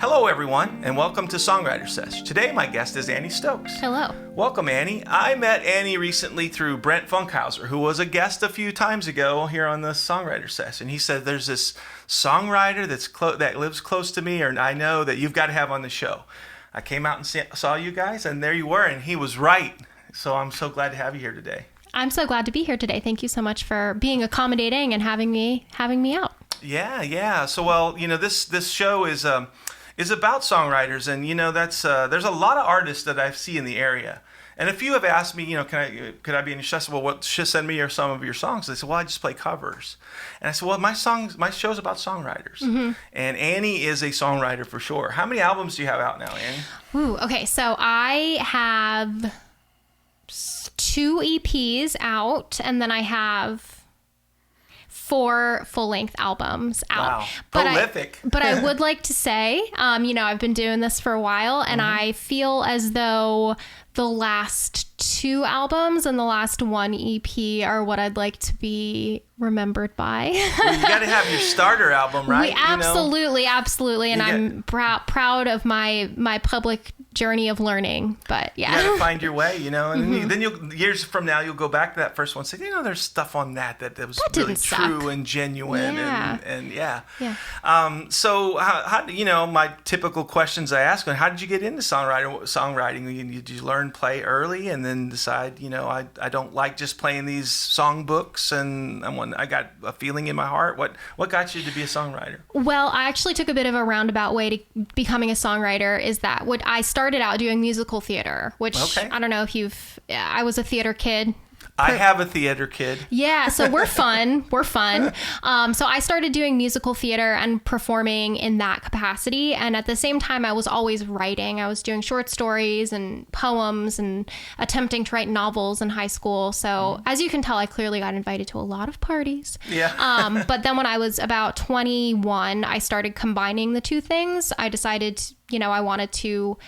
Hello, everyone, and welcome to Songwriter SESH. Today, my guest is Annie Stokes. Hello. Welcome, Annie. I met Annie recently through Brent Funkhauser, who was a guest a few times ago here on the Songwriter SESH, and he said there's this songwriter that lives close to me, or I know that you've got to have on the show. I came out and saw you guys, and there you were, and he was right. So I'm so glad to have you here today. I'm so glad to be here today. Thank you so much for being accommodating and having me out. Yeah. So, well, this show is about songwriters, and that's there's a lot of artists that I see in the area, and a few have asked me, could I be in your show? I said, well, send me some of your songs. They said, well, I just play covers, and I said, well, my show's about songwriters, and Annie is a songwriter for sure. How many albums do you have out now, Annie? Ooh, okay, so I have 2 EPs out, and then I have 4 full-length albums out. Wow, prolific. But I would like to say, I've been doing this for a while, and I feel as though the last 2 albums and the last 1 EP are what I'd like to be remembered by. Well, you got to have your starter album, right? Absolutely. And I'm proud of my public journey of learning. But yeah, you got to find your way, and then years from now you'll go back to that first one and say, there's stuff on that was really true and genuine. Yeah. So how my typical questions I ask, how did you get into songwriting? Did you learn play early and then decide, I don't like just playing these songbooks, and I got a feeling in my heart. What got you to be a songwriter? Well, I actually took a bit of a roundabout way to becoming a songwriter. Is that what I started out doing musical theater, which I don't know if I was a theater kid. I have a theater kid. Yeah, so we're fun. So I started doing musical theater and performing in that capacity. And at the same time, I was always writing. I was doing short stories and poems and attempting to write novels in high school. So as you can tell, I clearly got invited to a lot of parties. Yeah. But then when I was about 21, I started combining the two things. I decided, I wanted to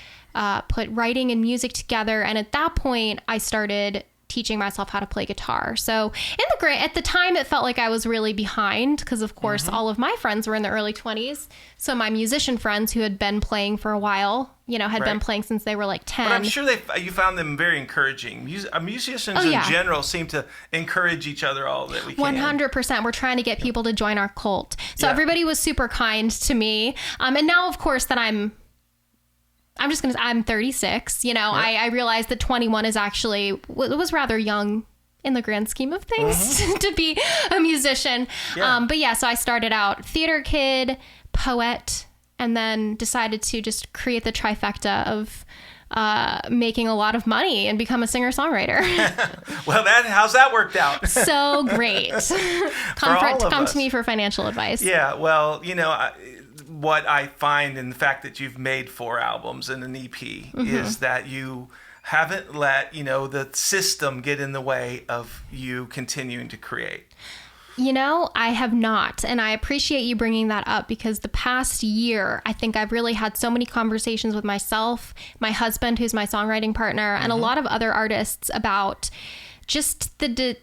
put writing and music together. And at that point, I started teaching myself how to play guitar. So at the time, it felt like I was really behind because, of course, all of my friends were in the early 20s. So my musician friends who had been playing for a while, had been playing since they were like 10. But I'm sure you found them very encouraging. Musicians in general seem to encourage each other all that we can. 100%. We're trying to get people to join our cult. So everybody was super kind to me. And now, of course, that I'm 36, I realized that 21 is actually, was rather young in the grand scheme of things to be a musician. Yeah. So I started out theater kid, poet, and then decided to just create the trifecta of making a lot of money and become a singer-songwriter. Well, how's that worked out? So great. Come to me for financial advice. Yeah, well, what I find in the fact that you've made 4 albums and an EP is that you haven't let, the system get in the way of you continuing to create. I have not. And I appreciate you bringing that up because the past year, I think I've really had so many conversations with myself, my husband, who's my songwriting partner, and a lot of other artists about just the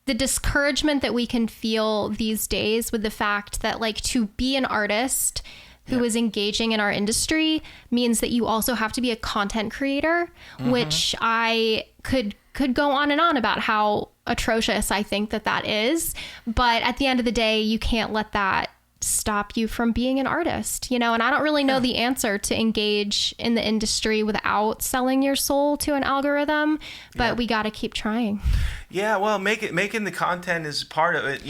discouragement that we can feel these days with the fact that, to be an artist who is engaging in our industry means that you also have to be a content creator, which I could go on and on about how atrocious I think that is. But at the end of the day, you can't let that stop you from being an artist, and I don't really know the answer to engage in the industry without selling your soul to an algorithm, but we got to keep trying. Yeah, well, making the content is part of it.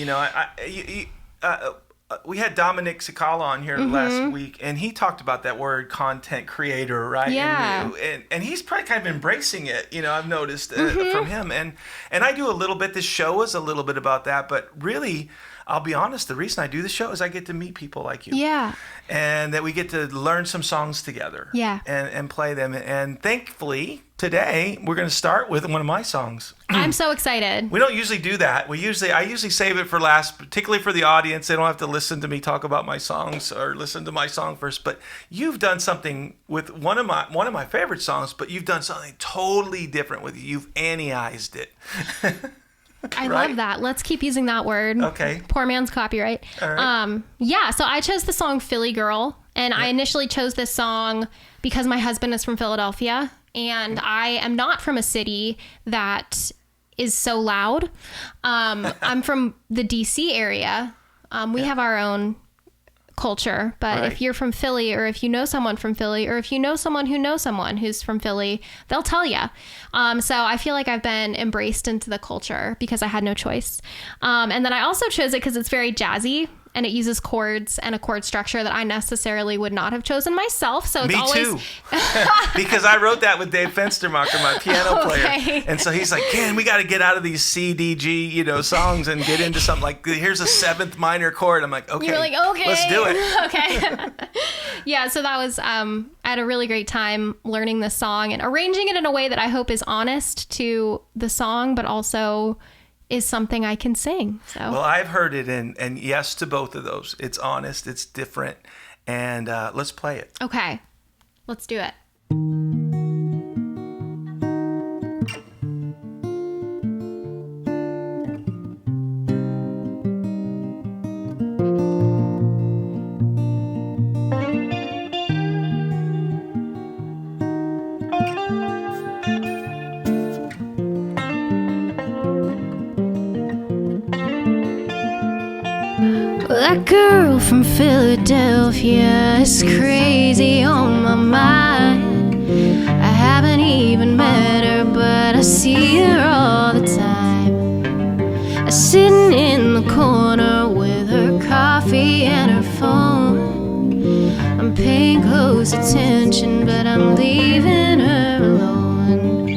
We had Dominic Cicala on here last week, and he talked about that word content creator, right? Yeah. And he's probably kind of embracing it, I've noticed from him. And I do a little bit, this show is a little bit about that, but really, I'll be honest, the reason I do the show is I get to meet people like you. Yeah. And that we get to learn some songs together. Yeah. And play them. And thankfully, today, we're going to start with one of my songs. I'm so excited. We don't usually do that. I usually save it for last, particularly for the audience. They don't have to listen to me talk about my songs or listen to my song first. But you've done something with one of my favorite songs, but you've done something totally different with it. You've Annieized it. I love that. Let's keep using that word. Okay. Poor man's copyright. All right. So I chose the song Philly Girl, And I initially chose this song because my husband is from Philadelphia, and I am not from a city that is so loud. I'm from the DC area. We have our own culture, but if you're from Philly, or if you know someone from Philly, or if you know someone who knows someone who's from Philly, they'll tell you. So I feel like I've been embraced into the culture because I had no choice. And then I also chose it because it's very jazzy, and it uses chords and a chord structure that I necessarily would not have chosen myself. So it's too. Because I wrote that with Dave Fenstermacher, my piano player. And so he's like, Ken, we got to get out of these C, D, G, songs and get into something like, here's a 7th minor chord. I'm like, okay, you were like, okay, let's do it. Okay. Yeah. So that was, I had a really great time learning this song and arranging it in a way that I hope is honest to the song, but also is something I can sing. So well, I've heard it, and yes to both of those. It's honest, it's different, and let's play it. Okay, let's do it. That girl from Philadelphia is crazy on my mind. I haven't even met her, but I see her all the time. Sitting in the corner with her coffee and her phone. I'm paying close attention, but I'm leaving her alone.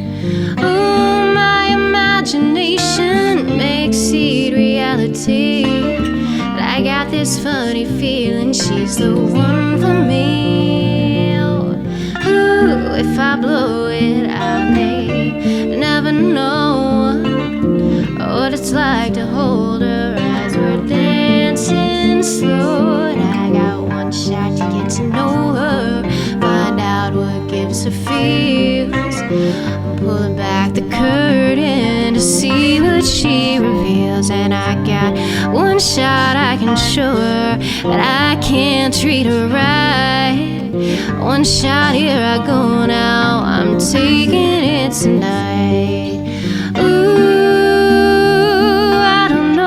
Oh, my imagination makes it reality. I got this funny feeling she's the one for me. Ooh, if I blow it, I may never know what it's like to hold her as we're dancing slow. And I got one shot to get to know her, find out what gives her feels. I'm pulling back the curtain to see what she reveals, and I got one shot I can show her that I can't treat her right. One shot, here I go now, I'm taking it tonight. Ooh, I don't know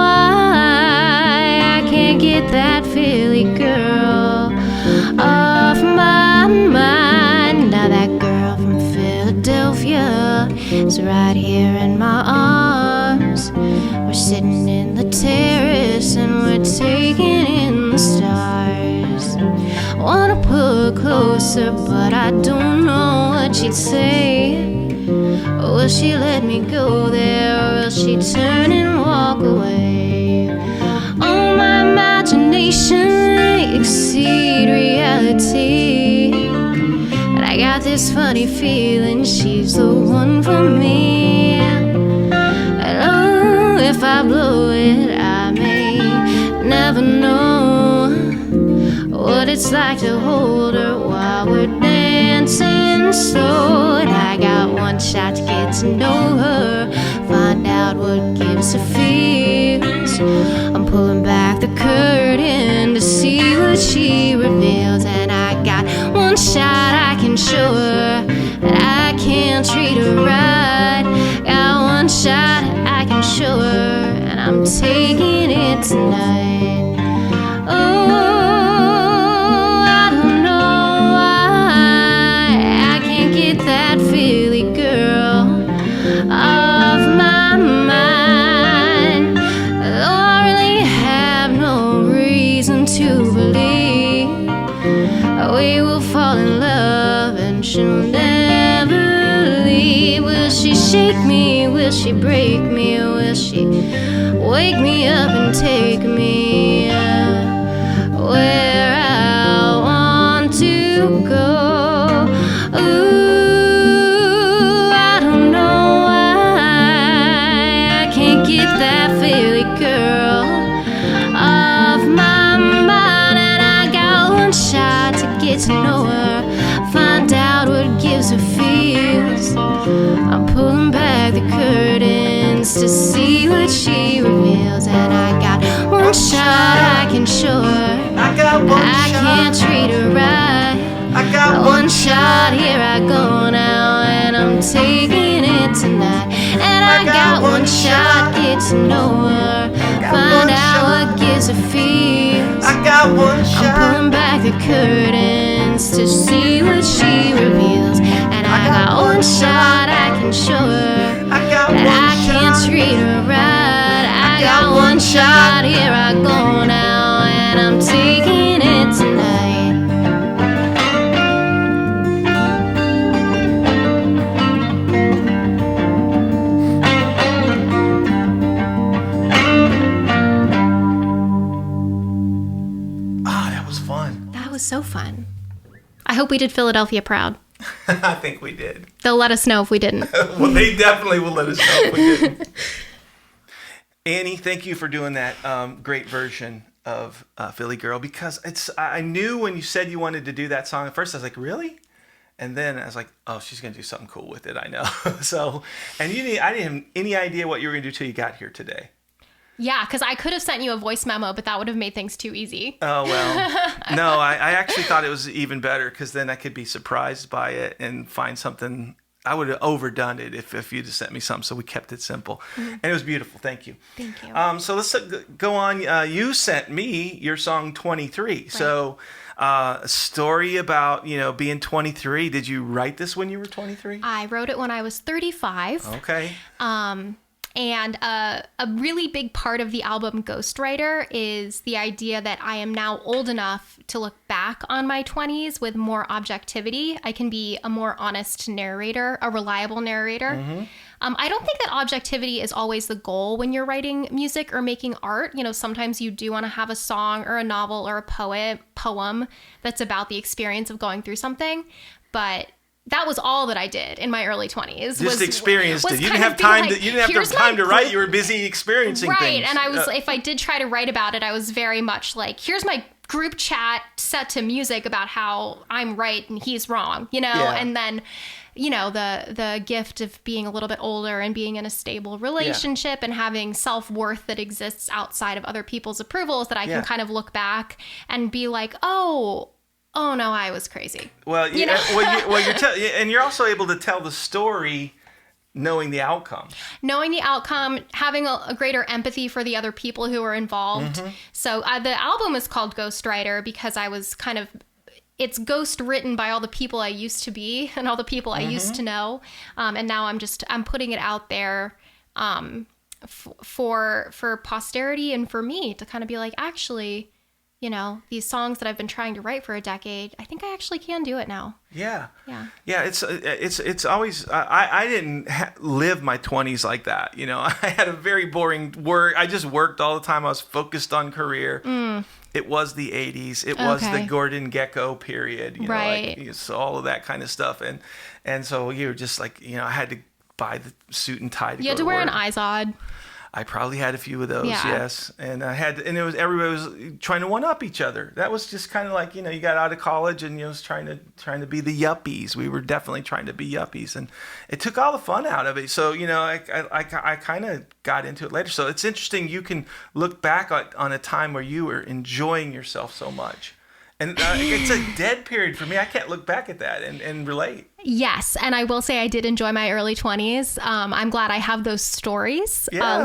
why I can't get that Philly girl off my mind. Now that girl from Philadelphia is right here in my arms. We're sitting in the terrace and we're taking in the stars. Wanna pull her closer, but I don't know what she'd say. Will she let me go there, or will she turn and walk away? Oh, my imagination may exceed reality, but I got this funny feeling she's the one for me. And oh, if I blow it, I may never know what it's like to hold her while we're dancing slow. And I got one shot to get to know her, find out what gives her feels. I'm pulling back the curtain to see what she reveals, and I got one shot I can show her that I can't treat her right. Got one shot I can show her, and I'm taking it tonight. Oh, that Philly girl off my mind. Though I really have no reason to believe we will fall in love and she'll never leave. Will she shake me? Will she break me? Will she wake me up and take me where I want to go? Ooh, that Philly girl off my mind, and I got one shot to get to know her, find out what gives her feels. I'm pulling back the curtains to see what she reveals, and I got one shot I can show her. I got got one I shot. can't treat her right. I got One shot, here I go now, and I'm taking it tonight. And I got one shot, get to know her, find out what gives her feels. I got one I'm shot. pulling back the curtains to see what she reveals. And I got one shot, I can show her I got that one I can't shot. treat her right. I got one shot, here I go now, and I'm taking it tonight. Ah, that was fun. That was so fun. I hope we did Philadelphia proud. I think we did. They'll let us know if we didn't. Well, they definitely will let us know if we didn't. Annie, thank you for doing that great version of Philly Girl, because I knew when you said you wanted to do that song at first, I was like, really? And then I was like, oh, she's going to do something cool with it, I know. So, and I didn't have any idea what you were going to do till you got here today. Yeah, because I could have sent you a voice memo, but that would have made things too easy. Oh, well, no, I actually thought it was even better, because then I could be surprised by it and find something. I would have overdone it if you'd have sent me something, so we kept it simple. Mm-hmm. And it was beautiful. Thank you. Thank you. So let's go on. You sent me your song 23. Right. So a story about, being 23. Did you write this when you were 23? I wrote it when I was 35. Okay. And a really big part of the album Ghostwriter is the idea that I am now old enough to look back on my 20s with more objectivity. I can be a more honest narrator, a reliable narrator. Mm-hmm. I don't think that objectivity is always the goal when you're writing music or making art. Sometimes you do want to have a song or a novel or a poem that's about the experience of going through something. But that was all that I did in my early 20s. Just experienced it. You didn't have time to write. You were busy experiencing things. Right. And I was, if I did try to write about it, I was very much like, here's my group chat set to music about how I'm right and he's wrong, Yeah. And then, the gift of being a little bit older and being in a stable relationship and having self-worth that exists outside of other people's approval is that I can kind of look back and be like, oh no, I was crazy. Well, and you're also able to tell the story knowing the outcome. Knowing the outcome, having a greater empathy for the other people who are involved. Mm-hmm. So the album is called Ghostwriter because I was it's ghost written by all the people I used to be and all the people I used to know. And now I'm putting it out there for posterity and for me to kind of be like, actually, these songs that I've been trying to write for a decade, I think I actually can do it now. Yeah. It's always, I didn't live my 20s like that. I had a very boring work. I just worked all the time. I was focused on career. It was the 80s. It was the Gordon Gekko period, right. So all of that kind of stuff. And so you were just like, I had to buy the suit and tie to go to work. You had to wear an Izod. I probably had a few of those, yes. And everybody was trying to one up each other. That was just kind of like, you got out of college and was trying to be the yuppies. We were definitely trying to be yuppies, and it took all the fun out of it. So, I kind of got into it later. So it's interesting. You can look back on a time where you were enjoying yourself so much. And it's a dead period for me. I can't look back at that and relate. Yes. And I will say I did enjoy my early 20s. I'm glad I have those stories. Yeah.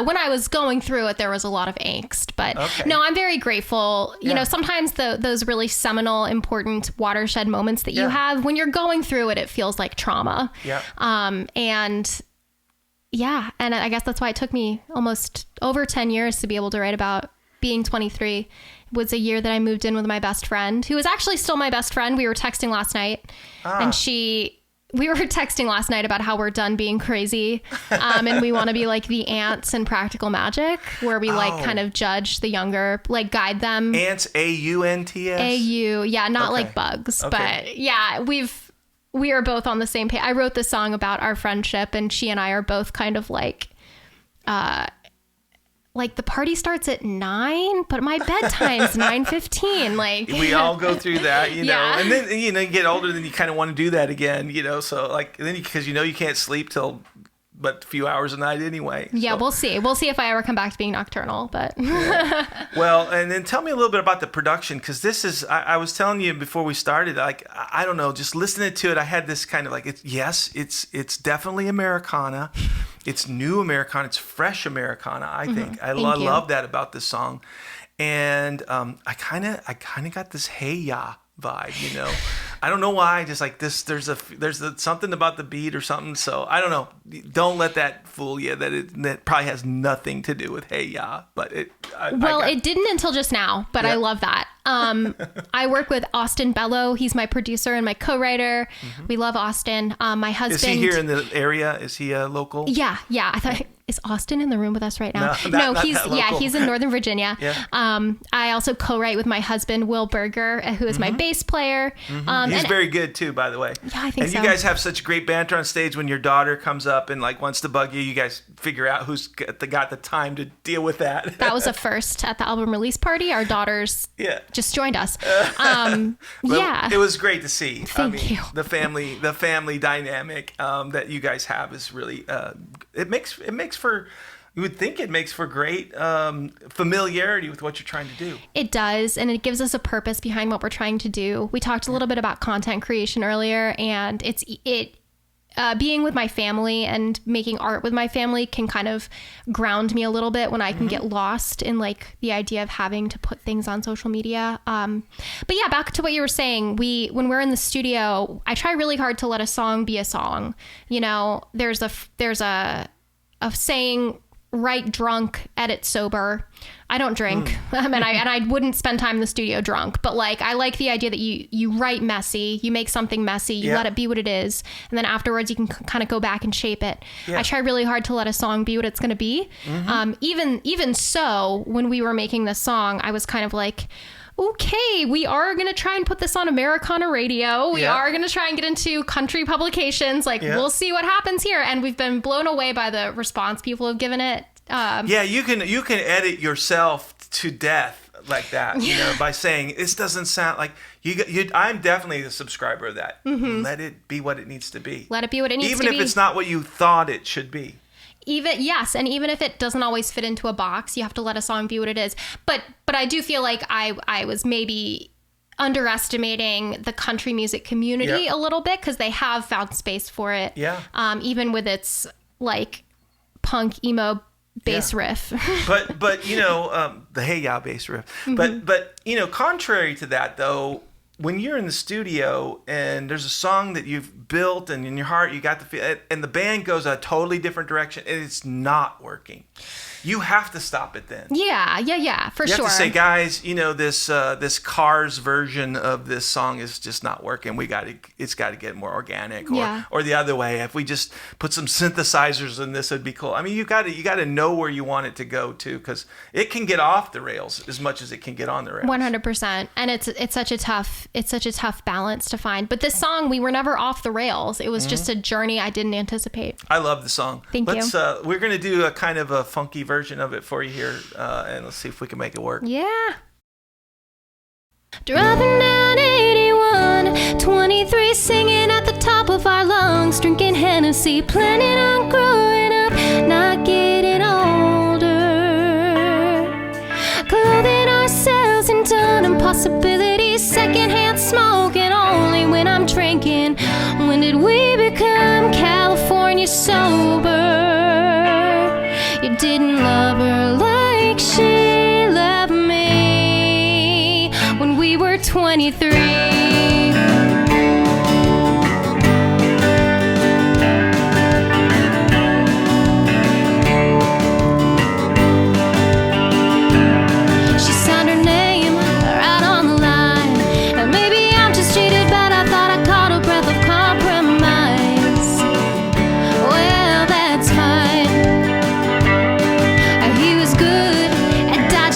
When I was going through it, there was a lot of angst. But no, I'm very grateful. Sometimes those really seminal, important watershed moments that you have, when you're going through it, it feels like trauma. Yeah. And I guess that's why it took me almost over 10 years to be able to write about being 23. Was a year that I moved in with my best friend, who was actually still my best friend. We were texting last night, and we were texting last night about how we're done being crazy, and we want to be like the ants in Practical Magic, where we kind of judge the younger, like guide them. Ants, AUNTS? AU, yeah, not like bugs, but yeah, we are both on the same page. I wrote this song about our friendship, and she and I are both kind of like the party starts at 9, but my bedtime's 9:15. Like we all go through that, Yeah. and then you get older, then you kind of want to do that again, So then because you can't sleep till but a few hours a night anyway. Yeah, So- we'll see. We'll see if I ever come back to being nocturnal, but Well, and then tell me a little bit about the production, because this is, I was telling you before we started, like, I don't know, just listening to it, I had this kind of like, it's definitely Americana. It's new Americana. It's fresh Americana, I think. I Thank you. love that about this song. And I kind of got this Hey Ya vibe, you know. I don't know why, just like this, there's something about the beat or something. So I don't know. Don't let that fool you that probably has nothing to do with Hey Ya, but it didn't until just now, but I love that. I work with Austin Bello. He's my producer and my co-writer. We love Austin. My husband. Is he here in the area? Is he a local? Yeah. I thought, is Austin in the room with us right now? No, not that local. He's in Northern Virginia. Yeah. I also co-write with my husband, Will Berger, who is my bass player. He's very good too, by the way. Yeah, I think and so. you guys have such great banter on stage. When your daughter comes up and like wants to bug you, you guys figure out who's got the time to deal with that. That was a first at the album release party. Our daughters just joined us. Yeah. It was great to see. Thank you. The family dynamic that you guys have is really it makes for. You would think it makes for great familiarity with what you're trying to do. It does, and it gives us a purpose behind what we're trying to do. We talked a little bit about content creation earlier, and being with my family and making art with my family can kind of ground me a little bit when I can get lost in like the idea of having to put things on social media. But yeah, back to what you were saying, when we're in the studio, I try really hard to let a song be a song. You know, there's a saying, write drunk, edit sober. I don't drink. I wouldn't spend time in the studio drunk, but like, I like the idea that you write messy, you make something messy, you let it be what it is. And then afterwards you can kind of go back and shape it. Yeah. I try really hard to let a song be what it's going to be. Even so, when we were making this song, I was kind of like, okay, we are going to try and put this on Americana radio. We are going to try and get into country publications. Like, we'll see what happens here. And we've been blown away by the response people have given it. You can edit yourself to death like that, you know, by saying this doesn't sound like you. I'm definitely a subscriber of that. Let it be what it needs to be. Let it be what it needs to be. Even if it's not what you thought it should be. And even if it doesn't always fit into a box, you have to let a song be what it is. But I do feel like I was maybe underestimating the country music community a little bit, because they have found space for it. Yeah. Even with its like punk emo bass riff. but you know, the Hey Ya bass riff. But you know, contrary to that though, when you're in the studio and there's a song that you've built and in your heart you got the feel, and the band goes a totally different direction and it's not working, you have to stop it then. Yeah, for sure. You have to say, guys, you know, this Cars version of this song is just not working. It's got to get more organic, or the other way. If we just put some synthesizers in this, it'd be cool. I mean, you got to know where you want it to go to, because it can get off the rails as much as it can get on the rails. 100%, and it's such a tough balance to find. But this song, we were never off the rails. It was just a journey I didn't anticipate. I love the song. Thank you. We're gonna do a kind of a funky version of it for you here, and let's see if we can make it work. Yeah. Driving down 81, 23, singing at the top of our lungs, drinking Hennessy, planning on growing up, not getting older, clothing ourselves in done impossibilities, secondhand smoking only when I'm drinking. When did we become California sober? You didn't love her like she loved me when we were 23.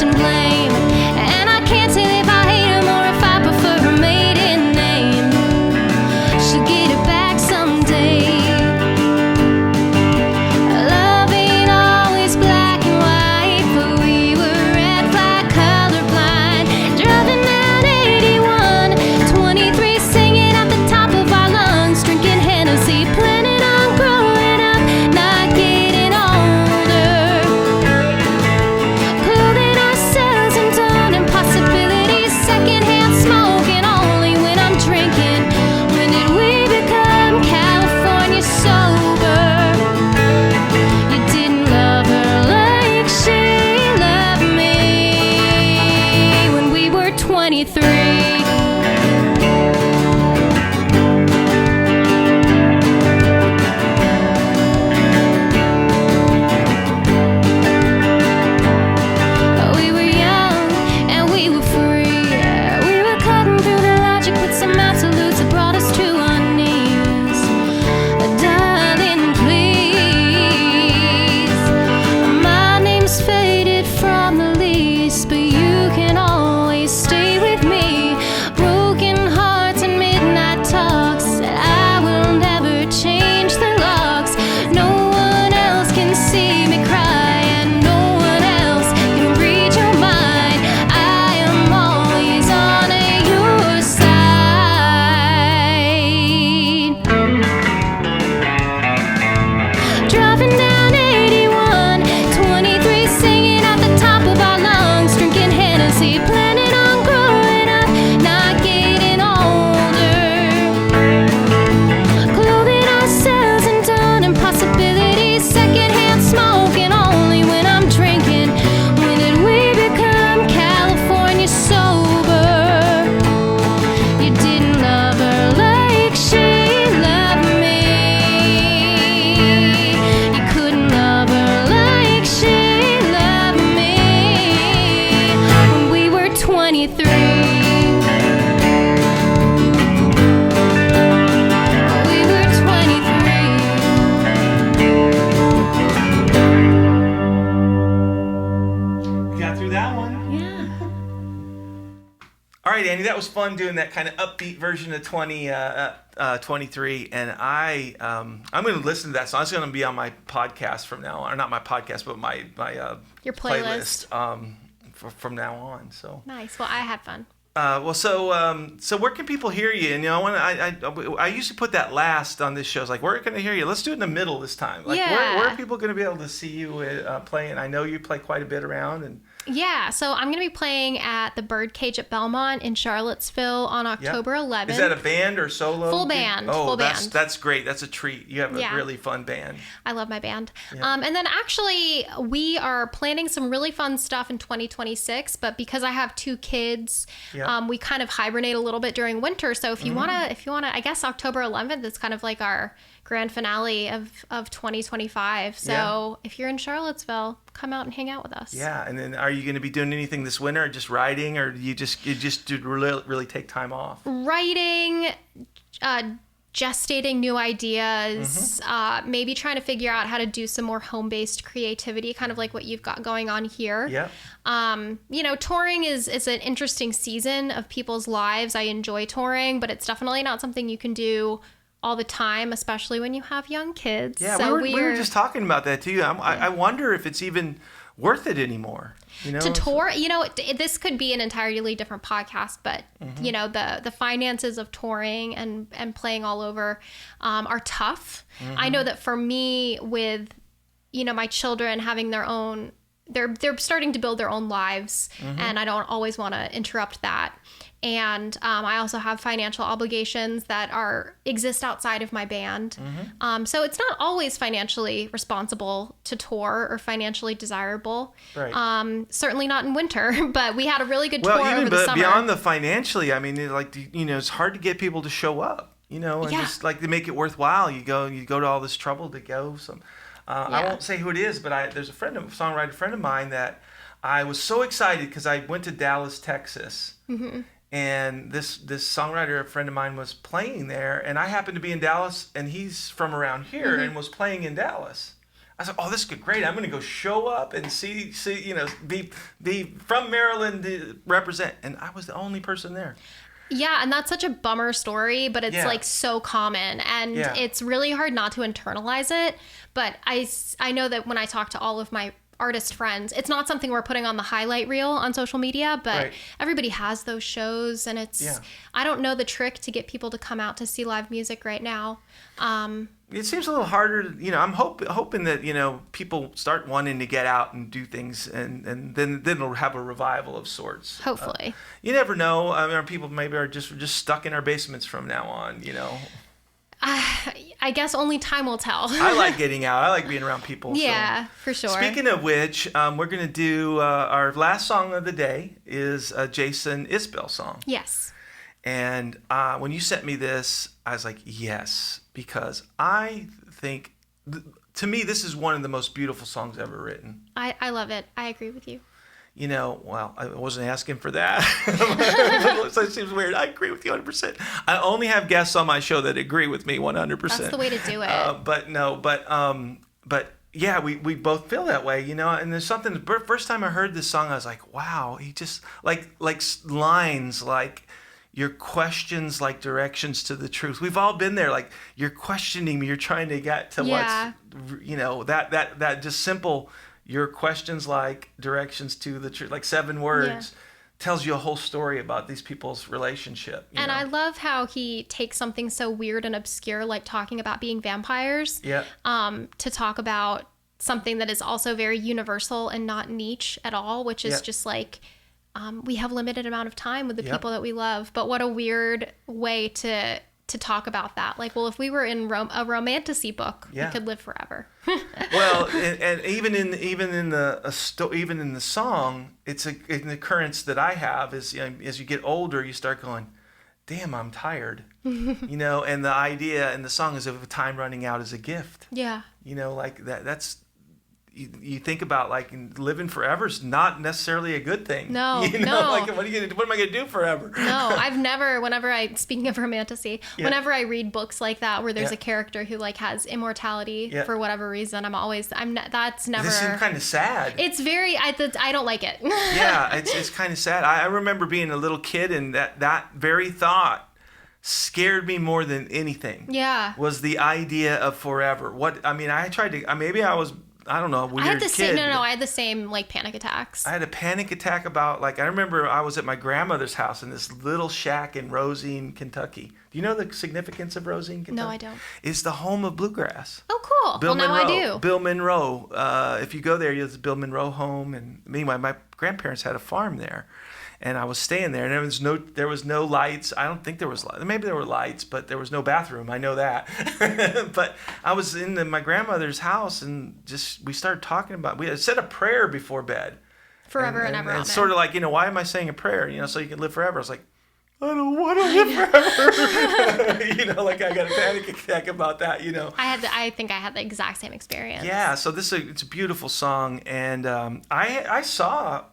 Blame, and I can't say if I hate him or if I prefer her maiden name. right, Andy, that was fun doing that kind of upbeat version of 23. And I'm going to listen to that song. It's going to be on my podcast from now on. Or not my podcast, but my Your playlist. From now on. So Nice. Well, I had fun. So where can people hear you? And I usually put that last on this show. It's like, where can I hear you? Let's do it in the middle this time. Like, where are people going to be able to see you playing? I know you play quite a bit around. And Yeah, so I'm going to be playing at the Birdcage at Belmont in Charlottesville on October 11th. Is that a band or solo? Full band. Oh, full that's band. that's great. That's a treat. You have a really fun band. I love my band. Yeah. And then actually, we are planning some really fun stuff in 2026. But because I have 2 kids, we kind of hibernate a little bit during winter. So if you wanna, I guess October 11th is kind of like our grand finale of 2025. So if you're in Charlottesville, come out and hang out with us. Yeah, and then are you going to be doing anything this winter, or just writing, or you just really take time off? Writing, gestating new ideas, maybe trying to figure out how to do some more home-based creativity, kind of like what you've got going on here. Yeah. Touring is an interesting season of people's lives. I enjoy touring, but it's definitely not something you can do all the time, especially when you have young kids. Yeah, so we were just talking about that too. I wonder if it's even worth it anymore. To tour, this could be an entirely different podcast, but the finances of touring and playing all over are tough. I know that for me, with my children having their own, they're starting to build their own lives, and I don't always want to interrupt that. And I also have financial obligations that exist outside of my band. So it's not always financially responsible to tour or financially desirable. Right. Certainly not in winter, but we had a really good tour over the summer. Beyond the financially, I mean, it's hard to get people to show up, and just like to make it worthwhile. You go to all this trouble to go. I won't say who it is, but there's a songwriter friend of mine that I was so excited because I went to Dallas, Texas. And this songwriter, a friend of mine, was playing there, and I happened to be in Dallas, and he's from around here and was playing in Dallas. I said, "Oh, this is great! I'm going to go show up and see, be from Maryland to represent." And I was the only person there. Yeah, and that's such a bummer story, but it's like so common, and it's really hard not to internalize it. But I know that when I talk to all of my artist friends, it's not something we're putting on the highlight reel on social media, but everybody has those shows, and I don't know the trick to get people to come out to see live music right now. It seems a little harder. I'm hoping that people start wanting to get out and do things, and then it'll have a revival of sorts. Hopefully. You never know. I mean, people maybe are just stuck in our basements from now on. I guess only time will tell. I like getting out. I like being around people. Yeah, for sure. Speaking of which, we're going to do our last song of the day is a Jason Isbell song. Yes. And when you sent me this, I was like, yes, because I think, to me, this is one of the most beautiful songs ever written. I love it. I agree with you. Well, I wasn't asking for that. So it seems weird. I agree with you 100%. I only have guests on my show that agree with me 100%. That's the way to do it. But yeah, we both feel that way, and there's something, first time I heard this song, I was like, wow, he just, like lines like, your questions like directions to the truth. We've all been there. Like, you're questioning me. You're trying to get to what's, that just simple, your questions like directions to the truth, like 7 words, tells you a whole story about these people's relationship. And I love how he takes something so weird and obscure, like talking about being vampires, to talk about something that is also very universal and not niche at all, which is just like, we have limited amount of time with the people that we love. But what a weird way to talk about that. Like, well, if we were in a romantasy book, we could live forever. Well, and even in the song, it's an occurrence that I have is, as you get older, you start going, damn, I'm tired. And the idea in the song is of time running out as a gift. Yeah. Like that's you think about like living forever is not necessarily a good thing. No, you know, no. like what am I gonna do forever? No, I've never. Speaking of romantasy, Yeah. whenever I read books like that where there's Yeah. a character who like has immortality Yeah. for whatever reason, that's never. This seems kind of sad. It's very. I don't like it. Yeah, it's kind of sad. I remember being a little kid and that very thought scared me more than anything. Yeah. Was the idea of forever. I tried to, maybe I was, I don't know, a weird I had the kid. same. No, I had the same like panic attacks. I had a panic attack about, like, I remember I was at my grandmother's house in this little shack in Rosine, Kentucky. Do you know the significance of Rosine, Kentucky? No, I don't. It's the home of bluegrass. Oh, cool. Bill Well, Monroe. now I do. Bill Monroe. If you go there, there's the Bill Monroe home. And meanwhile, my grandparents had a farm there. And I was staying there, and there was no lights. I don't think there was lights. Maybe there were lights, but there was no bathroom. I know that. But I was in my grandmother's house, and we started talking about. We had said a prayer before bed. Forever and ever. And Amen. it's sort of like, why am I saying a prayer? So you can live forever. I was like, I don't want to live forever. Like I got a panic attack about that. I think I had the exact same experience. Yeah. So it's a beautiful song, and I saw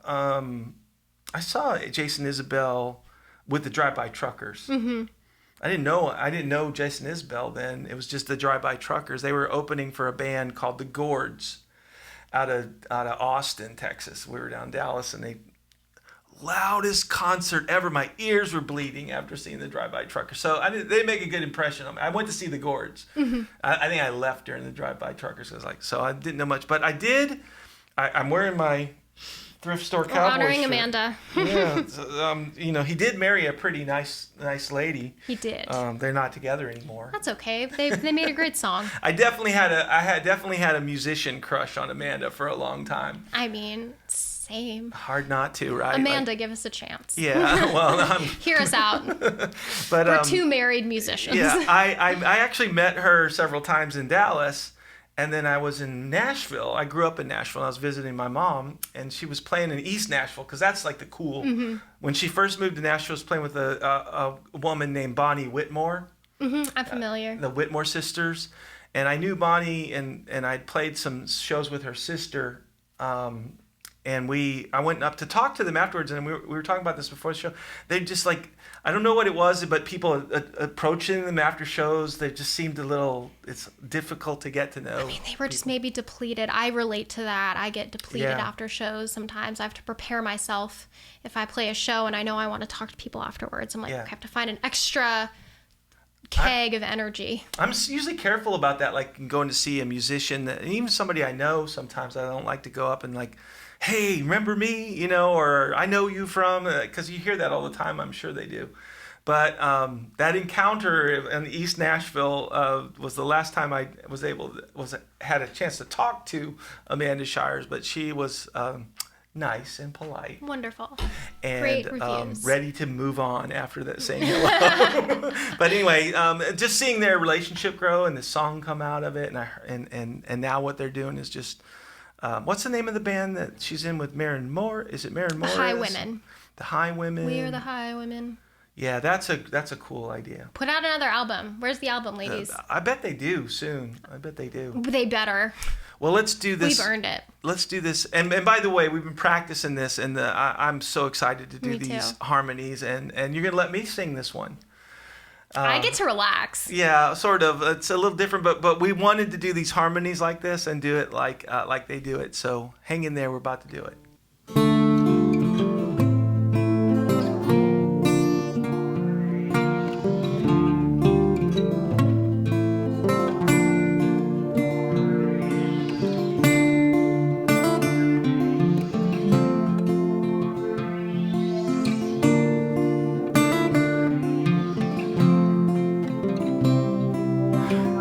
Jason Isbell with the Drive-By Truckers. Mm-hmm. I didn't know Jason Isbell then. It was just the Drive-By Truckers. They were opening for a band called the Gourds out of Austin, Texas. We were down in Dallas, and loudest concert ever. My ears were bleeding after seeing the Drive-By Truckers. So they make a good impression on me. I went to see the Gourds. Mm-hmm. I think I left during the Drive-By Truckers. So I didn't know much, but I did. I'm wearing my thrift store cowboy Honoring shirt. Amanda. Yeah, so, he did marry a pretty nice lady. He did. They're not together anymore. That's okay. They made a great song. I definitely had a musician crush on Amanda for a long time. I mean, same. Hard not to, right? Amanda, give us a chance. Yeah, well, Hear us out. but We're two married musicians. Yeah, I actually met her several times in Dallas. And then I was in Nashville. I grew up in Nashville. I was visiting my mom, and she was playing in East Nashville because that's like the cool. Mm-hmm. When she first moved to Nashville, she was playing with a woman named Bonnie Whitmore. Mm-hmm. I'm familiar. The Whitmore sisters, and I knew Bonnie, and I'd played some shows with her sister. And I went up to talk to them afterwards, and we were talking about this before the show. They just like, I don't know what it was, but people approaching them after shows, they just seemed it's difficult to get to know. I mean, they were just maybe depleted. I relate to that. I get depleted after shows. Sometimes I have to prepare myself if I play a show and I know I want to talk to people afterwards. I'm like, I have to find an extra keg of energy. I'm usually careful about that, like going to see a musician, and even somebody I know. Sometimes I don't like to go up and like, hey, remember me, or I know you from, because you hear that all the time. I'm sure they do. But that encounter in East Nashville was the last time I had a chance to talk to Amanda Shires. But she was nice and polite. Wonderful. And great reviews. Ready to move on after that, saying hello. But anyway, just seeing their relationship grow and the song come out of it, and now what they're doing is just. What's the name of the band that she's in with Maren Moore? Is it Maren Moore? The High Women. The High Women. We are the High Women. Yeah, that's a cool idea. Put out another album. Where's the album, ladies? I bet they do soon. I bet they do. They better. Well, let's do this. We've earned it. Let's do this. And by the way, we've been practicing this, and I'm so excited to do these harmonies, and you're going to let me sing this one. I get to relax. Yeah, sort of. It's a little different, but we wanted to do these harmonies like this and do it like they do it. So hang in there. We're about to do it.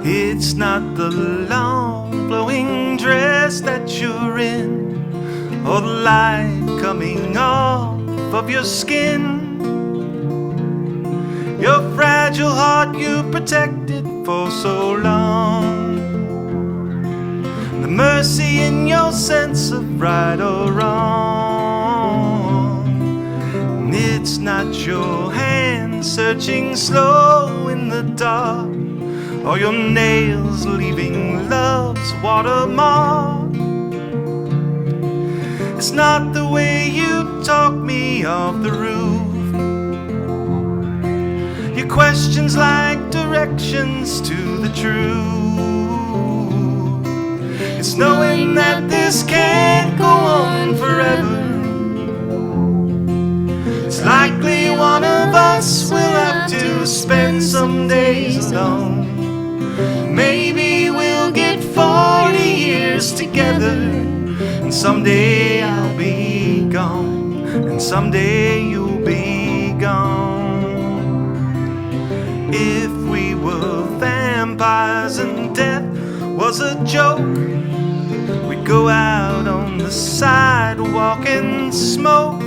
It's not the long flowing dress that you're in, or the light coming off of your skin. Your fragile heart you protected for so long. The mercy in your sense of right or wrong. And it's not your hand searching slow in the dark, or your nails leaving love's watermark. It's not the way you talk me off the roof. Your questions like directions to the truth. It's knowing that this can't go on forever. It's likely one of us will have to spend some days alone. Maybe we'll get 40 years together, and someday I'll be gone, and someday you'll be gone. If we were vampires and death was a joke, we'd go out on the sidewalk and smoke,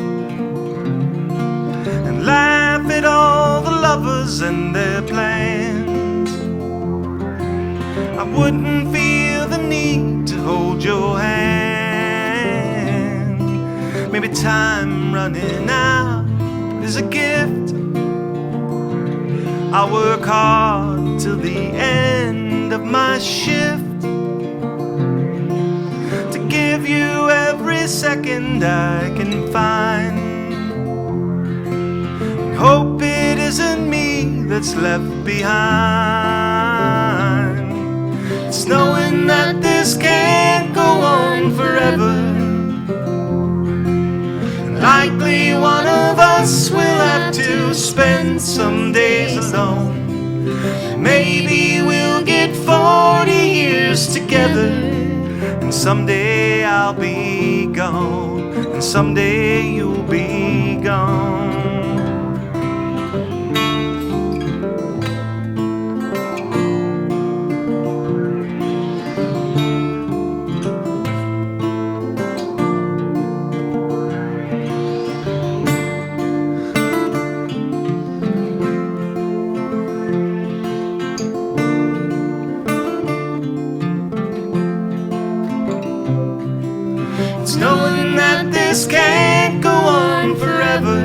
and laugh at all the lovers and their plans. I wouldn't feel the need to hold your hand. Maybe time running out is a gift. I'll work hard till the end of my shift to give you every second I can find. And hope it isn't me that's left behind. It's knowing that this can't go on forever. And likely one of us will have to spend some days alone. Maybe we'll get 40 years together, and someday I'll be gone, and someday you'll be gone. It's knowing that this can't go on forever.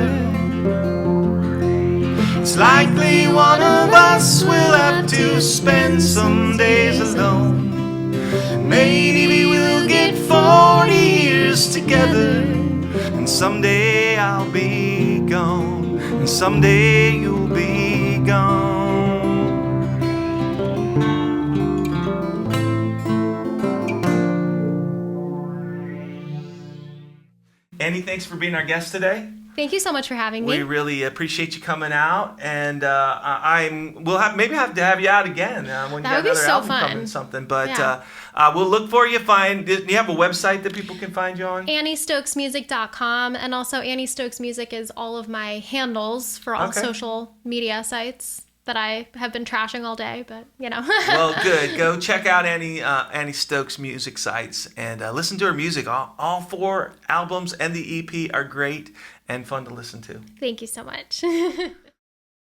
It's likely one of us will have to spend some days alone. Maybe we'll get 40 years together, and someday I'll be gone, and someday you'll be gone. Annie, thanks for being our guest today. Thank you so much for having me. We really appreciate you coming out, and we'll maybe have to have you out again when you got another album coming, something. But Yeah. We'll look for you. Do you have a website that people can find you on? AnnieStokesMusic.com, and also Annie Stokes Music is all of my handles for all social media sites that I have been trashing all day, but you know. Well, good. Go check out Annie Stokes music sites and listen to her music. All 4 albums and the EP are great and fun to listen to. Thank you so much.